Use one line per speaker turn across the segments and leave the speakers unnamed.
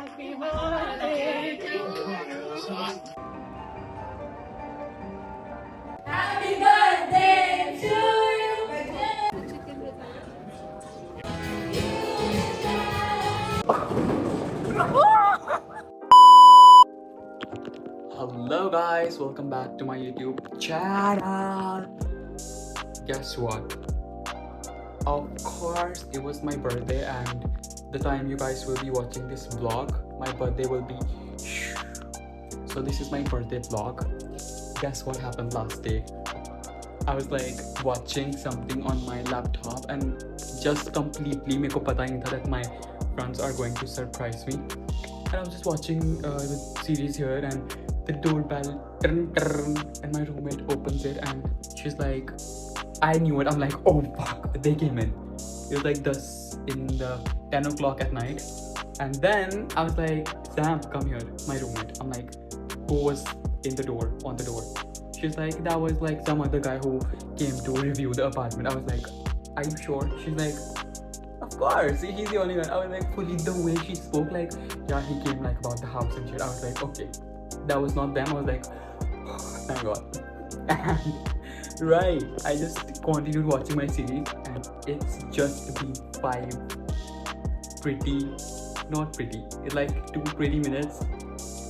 Happy birthday to you. Happy birthday to
Hello guys, welcome back to my YouTube channel. Guess what? Of course, it was my birthday, and the time you guys will be watching this vlog, my birthday will be. So this is my birthday vlog. Guess what happened last day? I was like watching something on my laptop and just completely मेरे को पता ही नहीं था that my friends are going to surprise me. And I was just watching the series here, and the doorbell and my roommate opens it and she's like, I knew it. I'm like, oh fuck, they came in. It was like this in the 10 o'clock at night. And then I was like, Sam, come here, my roommate. I'm like, who was in the door, on the door? She's like, that was like some other guy who came to review the apartment. I was like, are you sure? She's like, of course, he's the only one. I was like, fully the way she spoke, like, yeah, he came like about the house and shit. I was like, okay, that was not them. I was like, oh, thank God. And right, I just continued watching my series, and it's just been 5 pretty, not pretty, it's like 2 pretty minutes.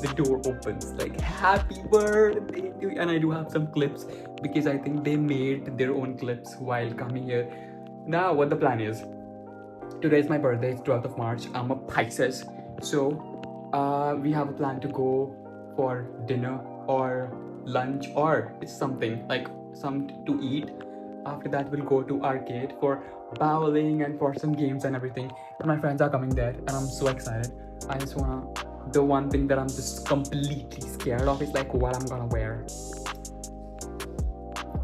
The door opens, like, happy birthday to you. And I do have some clips because I think they made their own clips while coming here. Now, what the plan is? Today is my birthday, it's 12th of March. I'm a Pisces. So, we have a plan to go for dinner or lunch, or it's something like something to eat. After that, we'll go to arcade for bowling and for some games and everything. And my friends are coming there, and I'm so excited. I just wanna. The one thing that I'm just completely scared of is like what I'm gonna wear.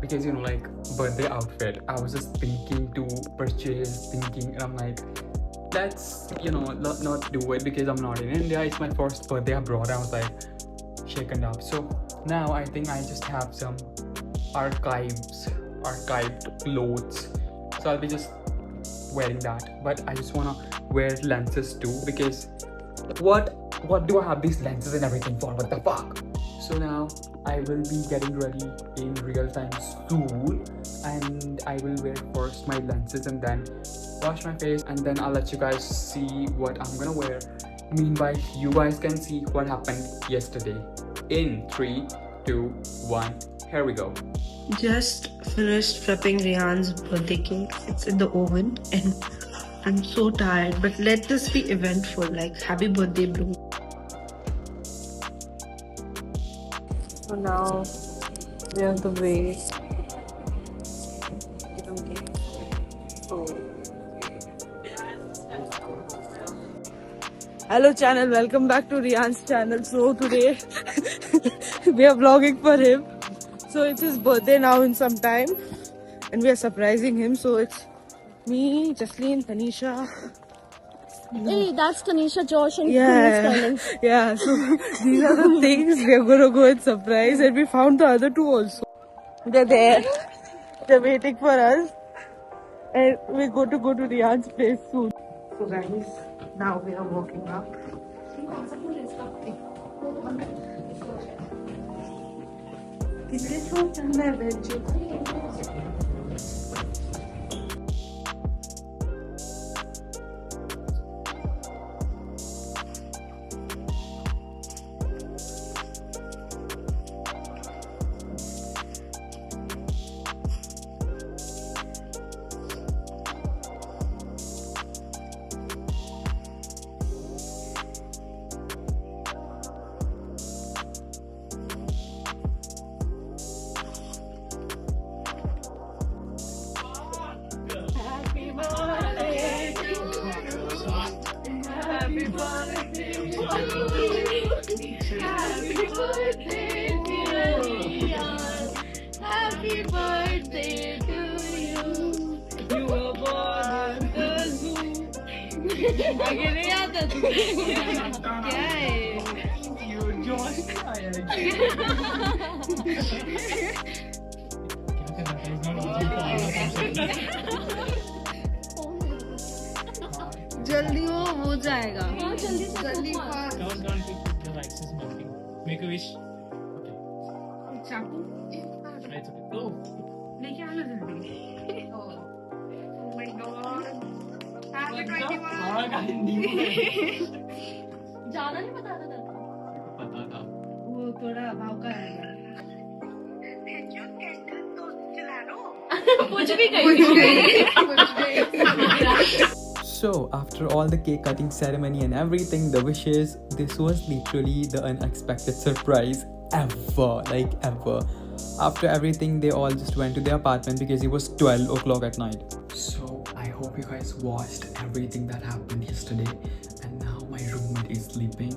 Because you know, like birthday outfit, I was just thinking to purchase, and I'm like, let's, you know, not do it because I'm not in India. It's my first birthday abroad. I was like shaken up. So now I think I just have some archived clothes. So I'll be just wearing that. But I just wanna wear lenses too, because what do I have these lenses and everything for? What the fuck? So now I will be getting ready in real time soon, and I will wear first my lenses and then wash my face, and then I'll let you guys see what I'm gonna wear. Meanwhile, you guys can see what happened yesterday. In 3, 2, 1, here we go.
Just finished prepping Rihan's birthday cake. It's in the oven and I'm so tired, but let this be eventful, like happy birthday bro. So now we have the way. Hello channel, welcome back to Rihan's channel. So today we are vlogging for him. So it's his birthday now in some time and we are surprising him. So it's me, Jasleen, Tanisha.
Hey, that's Tanisha, Josh, and
Yeah, yeah. So these are the things we are gonna go and surprise, and we found the other 2 also. They're there. They're waiting for us, and we're going to go to Rihan's place soon. So guys, now we are walking up.
Happy birthday to you. You were born in the zoo. आगे नहीं आता तू क्या है जोश जल्दी हो जाएगा.
जल्दी
जल्दी
Count down to the lights is moving. Make a wish.
चाकू
Right, okay. Go.
लेके आना जल्दी. Oh my god. Happy
What the
21.
fuck? I knew it.
ज्यादा नहीं बता रहा था
पता था.
वो थोड़ा भाव का है.
कुछ भी कहीं
So, after all the cake cutting ceremony and everything, the wishes, this was literally the unexpected surprise ever. Like, ever. After everything, they all just went to their apartment because it was 12 o'clock at night. So, I hope you guys watched everything that happened yesterday. And now my roommate is sleeping.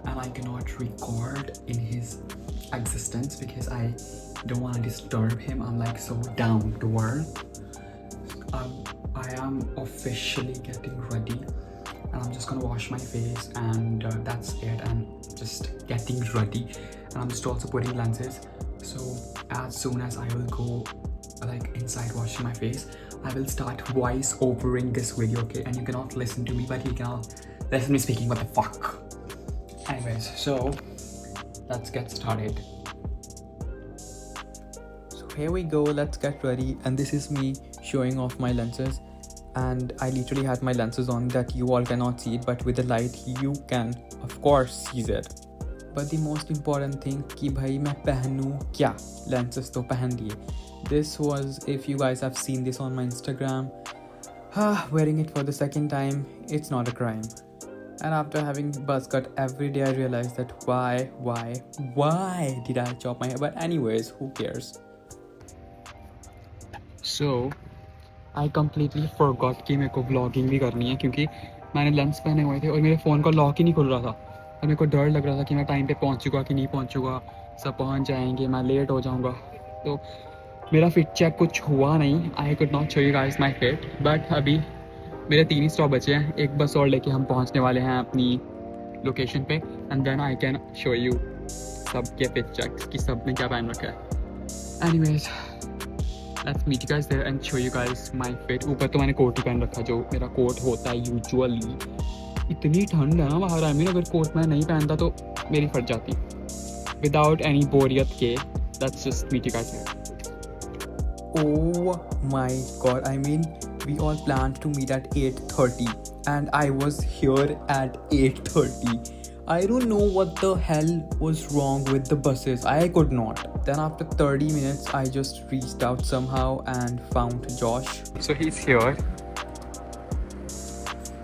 And I cannot record in his existence because I don't want to disturb him. I'm like so down to earth. I am officially getting ready and I'm just gonna wash my face and that's it. I'm just getting ready and I'm just also putting lenses. So as soon as I will go like inside washing my face, I will start voice overing this video, okay? And you cannot listen to me, but you can listen me speaking. What the fuck? Anyways, so let's get started. So here we go, let's get ready. And this is me showing off my lenses. And I literally had my lenses on that you all cannot see it, but with the light you can of course see it. But the most important thing कि भाई मैं पहनूं क्या? Lenses तो पहन लिए. This was, if you guys have seen this on my Instagram, wearing it for the second time, it's not a crime. And after having buzz cut every day, I realized that why did I chop my hair? But anyways, who cares? So I completely forgot कि मेरे को vlogging भी करनी है क्योंकि मैंने lens पहने हुए थे और मेरे फ़ोन का लॉक ही नहीं खुल रहा था और मेरे को डर लग रहा था कि मैं टाइम पे पहुंचूंगा कि नहीं पहुंचूंगा, सब पहुंच जाएंगे, मैं लेट हो जाऊंगा. तो मेरा फिट चेक कुछ हुआ नहीं. I could not show you guys my fit, but अभी मेरे 3 ही स्टॉप बचे हैं. एक बस और लेके हम पहुंचने वाले हैं अपनी लोकेशन पे and then I can show you सब के फिट चेक कि सब ने क्या पहन रखा है. Anyways, let's meet you guys there and show you guys my fit. ऊपर तो मैंने कोट ही पहन रखा जो मेरा कोट होता है यूजुअली. इतनी ठंड है ना बाहर. आई मीन अगर कोट मैं नहीं पहनता तो मेरी फट जाती. विदाउट एनी बोरियत के let's just meet you guys there. Oh my god, I mean we all planned to meet at 8:30 and I was here at 8:30. I don't know what the hell was wrong with the buses. I could not. Then after 30 minutes, I just reached out somehow and found Josh. So he's here.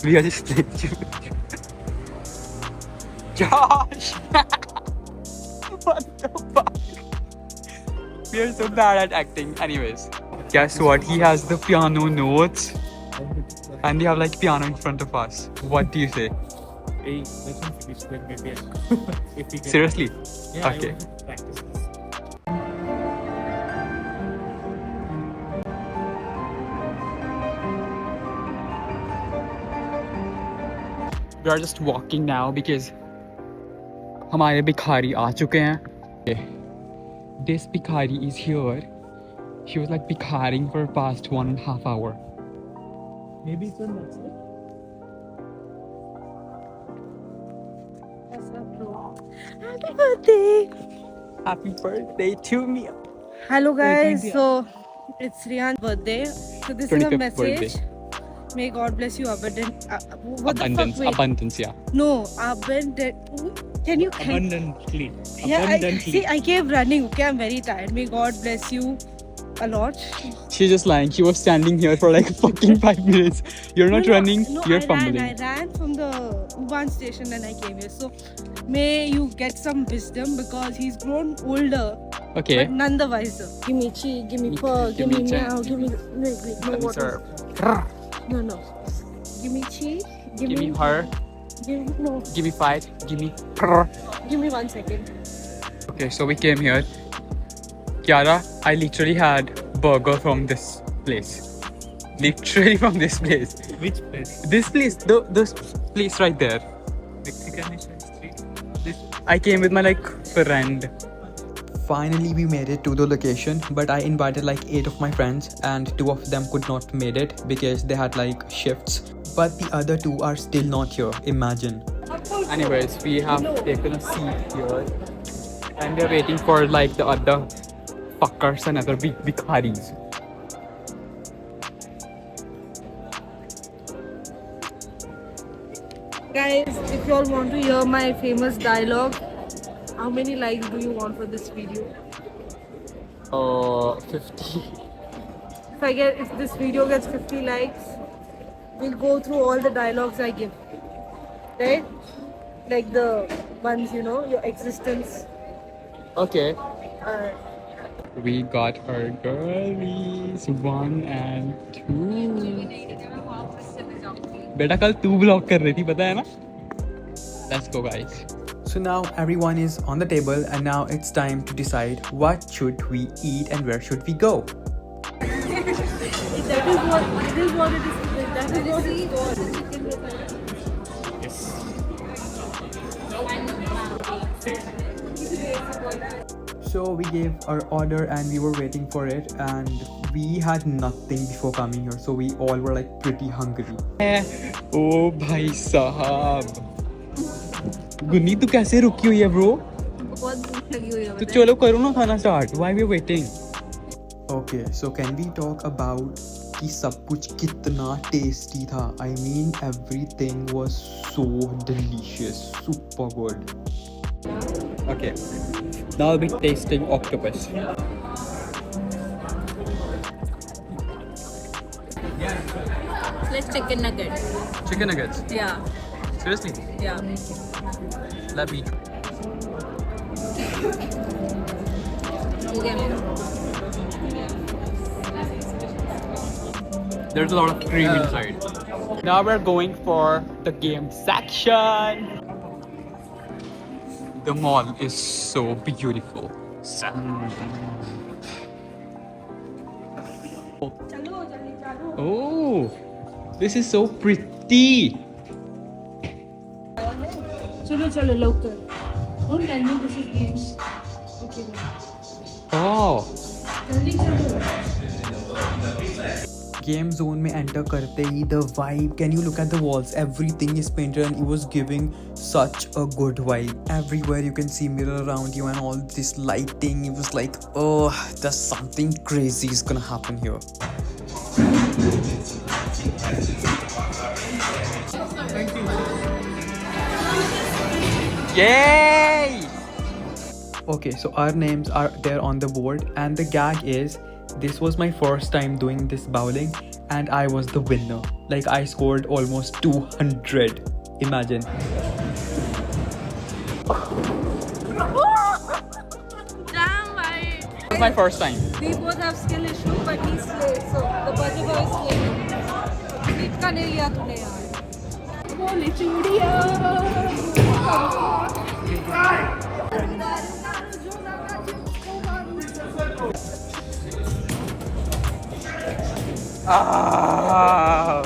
We are just Josh! What the fuck? We are so bad at acting. Anyways, guess what? He has the piano notes. And we have like piano in front of us. What do you say?
Hey, let's not finish that maybe. If we get
Seriously?
Yeah,
Okay.
I want to practice this.
We are just walking now because हमारे भिखारी आ चुके हैं. This भिखारी is here. She was like भिखारिंग for past 1.5 hours.
Maybe it's on that side.
Happy birthday.
Happy birthday to me.
Hello guys,
20th.
so it's Rihan's birthday. So this is a
25th
message. May God bless you abundant. What the
Abundance,
fuck? Wait.
abundance, yeah.
No, abundant. Can you?
Abundantly.
Yeah,
Abundantly.
I kept running. Okay, I'm very tired. May God bless you a lot.
She's just lying. She was standing here for like fucking 5 minutes. You're not running,
No,
you're
I
fumbling.
ran from the U-Bahn station and I came here. So may you get some wisdom because he's grown older,
Okay.
but none the wiser. Give me cheek, give me purr,
Give
give
me
me
check.
meow, give me wait, no
Let me
water.
serve.
No. Give me cheek,
Give me her. Give me fight. Give me.
Give me 1 second.
Okay, so we came here. Kiara, I literally had burger from this place. Literally from this place.
Which place?
This place, the place right there.
Mexican street. This.
I came with my like friend. Finally we made it to the location, but I invited like 8 of my friends and 2 of them could not made it because they had like shifts. but the other two are still not here. Imagine. Anyways, we have taken a seat here and we're waiting for like the other fuckers and other big bikharis.
Guys, if you all want to hear my famous dialogue, how many likes do you want for this video?
50.
If this video gets 50 likes, we'll go through all the dialogues I give. Right? Like the ones, you know, your existence.
Okay.
Uh,
We got our girlies 1 and 2. बेटा कल तू vlog कर रही थी पता है ना? Let's go guys. So now everyone is on the table and now it's time to decide what should we eat and where should we go.
that is what it is. That is what it is.
So we gave our order and we were waiting for it and we had nothing before coming here, so we all were like pretty hungry. Oh bhai sahab. Gunni tu kaise ruki hui hai bro?
बहुत भूख लगी हुई है
तो चलो करो ना खाना start. Why we waiting? Okay, so can we talk about कि सब कुछ कितना tasty था? I mean everything was so delicious, super good. Okay, now I'll be tasting octopus.
Let's chicken nugget.
Chicken nuggets.
Yeah.
Seriously?
Yeah.
Let me.
Okay.
There's a lot of cream inside. Now we're going for the game section. The mall is so beautiful. Oh, this is so pretty.
चलो local. Don't tell me this is games. Okay.
Oh. Game zone में enter करते ही the vibe, can you look at the walls, everything is painted and it was giving such a good vibe. Everywhere you can see mirror around you and all this lighting, it was like, oh, there's something crazy is gonna happen here. Yay! Okay, so our names are there on the board and the gag is this was my first time doing this bowling and I was the winner. Like I scored almost 200. Imagine.
Damn, I.
It was my first time.
We both have skill issue, but he's slayed. So the budget boy is slayed. इतना नहीं लिया तूने यार. बोली चूड़ियाँ.
Ah.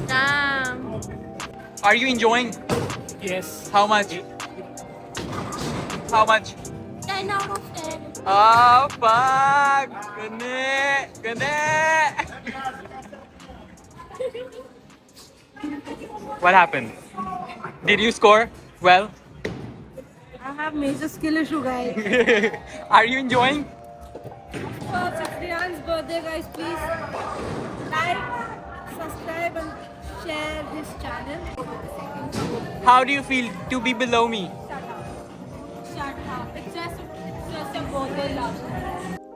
Damn.
Are you enjoying?
Yes.
How much? How much?
10 out of 10.
Oh fuck! Gane! What happened? Did you score well?
I have major skill issue, guys.
Are you enjoying?
For Ciprian's birthday, guys, please like, subscribe, and share this channel.
How do you feel to be below me?
Shut up. It's just a birthday love.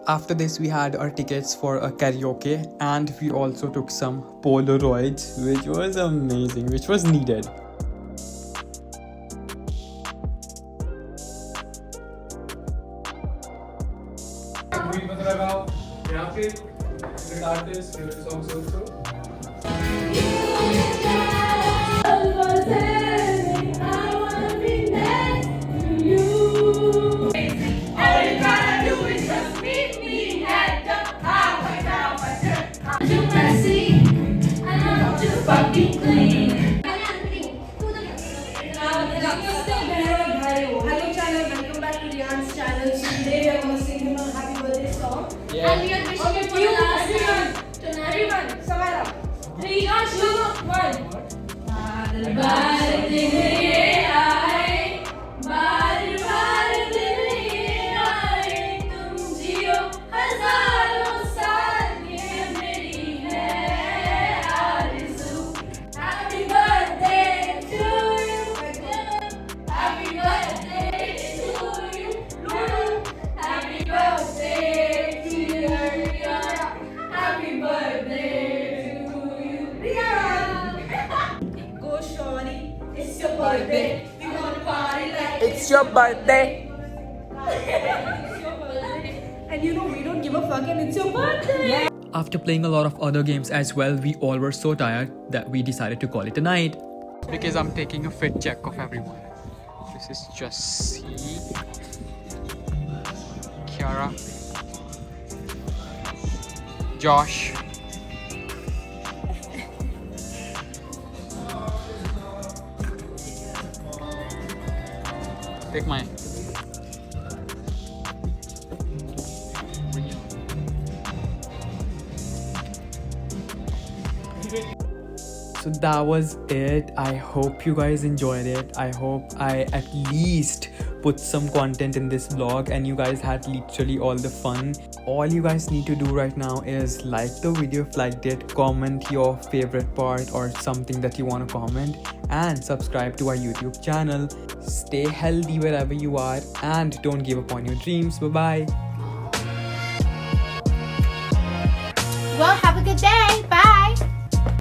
After this, we had our tickets for a karaoke and we also took some Polaroids, which was amazing, which was needed.
Hello channel.
And we are wishing it for the last time. Everyone, smile up. 3, 2, 1. बार बार दिन ये आए, बार बार दिन ये आए, तुम जियो हजारों साल, ये मेरी है आरज़ू. Happy birthday to you, happy birthday to you, happy birthday to you, happy birthday to you, Riya. Go shorty, it's your birthday, we gonna party like
It's your birthday.
it's your birthday. And you know we don't give a fuck and it's your birthday.
After playing a lot of other games as well, we all were so tired that we decided to call it a night. Because I'm taking a fit check of everyone. This is just C, Kiara, Josh, take mine. So that was it. I hope you guys enjoyed it. I hope I at least put some content in this vlog and you guys had literally all the fun. All you guys need to do right now is like the video if liked it, comment your favorite part or something that you want to comment, and subscribe to our YouTube channel. Stay healthy wherever you are and don't give up on your dreams. Bye bye.